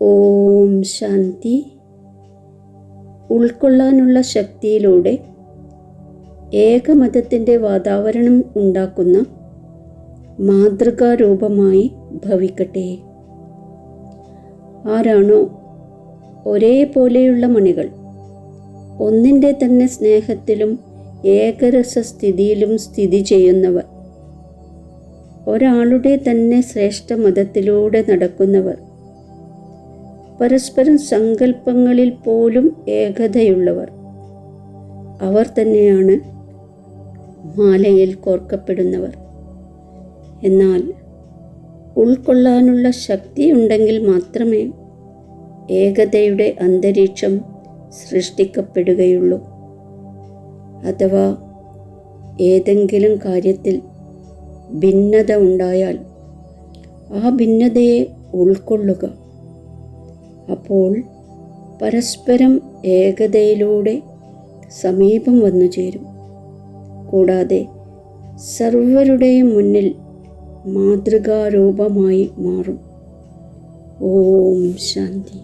ഓം ശാന്തി. ഉൾക്കൊള്ളാനുള്ള ശക്തിയിലൂടെ ഏകമതത്തിൻ്റെ വാതാവരണം ഉണ്ടാക്കുന്ന മാതൃകാരൂപമായി ഭവിക്കട്ടെ. ആരാണോ ഒരേപോലെയുള്ള മണികൾ, ഒന്നിൻ്റെ തന്നെ സ്നേഹത്തിലും ഏകരസസ്ഥിതിയിലും സ്ഥിതി ചെയ്യുന്നവർ, ഒരാളുടെ തന്നെ ശ്രേഷ്ഠ മതത്തിലൂടെ നടക്കുന്നവർ, പരസ്പരം സങ്കല്പങ്ങളിൽ പോലും ഏകതയുള്ളവർ, അവർ തന്നെയാണ് മാലയിൽ കോർക്കപ്പെടുന്നവർ. എന്നാൽ ഉൾക്കൊള്ളാനുള്ള ശക്തി ഉണ്ടെങ്കിൽ മാത്രമേ ഏകതയുടെ അന്തരീക്ഷം സൃഷ്ടിക്കപ്പെടുകയുള്ളൂ. അഥവാ ഏതെങ്കിലും കാര്യത്തിൽ ഭിന്നത ഉണ്ടായാൽ ആ ഭിന്നതയെ ഉൾക്കൊള്ളുക. അപ്പോൾ പരസ്പരം ഏകതയിലൂടെ സമീപം വന്നു ചേരും. കൂടാതെ സർവരുടെയും മുന്നിൽ മാതൃകാരൂപമായി മാറും. ഓം ശാന്തി.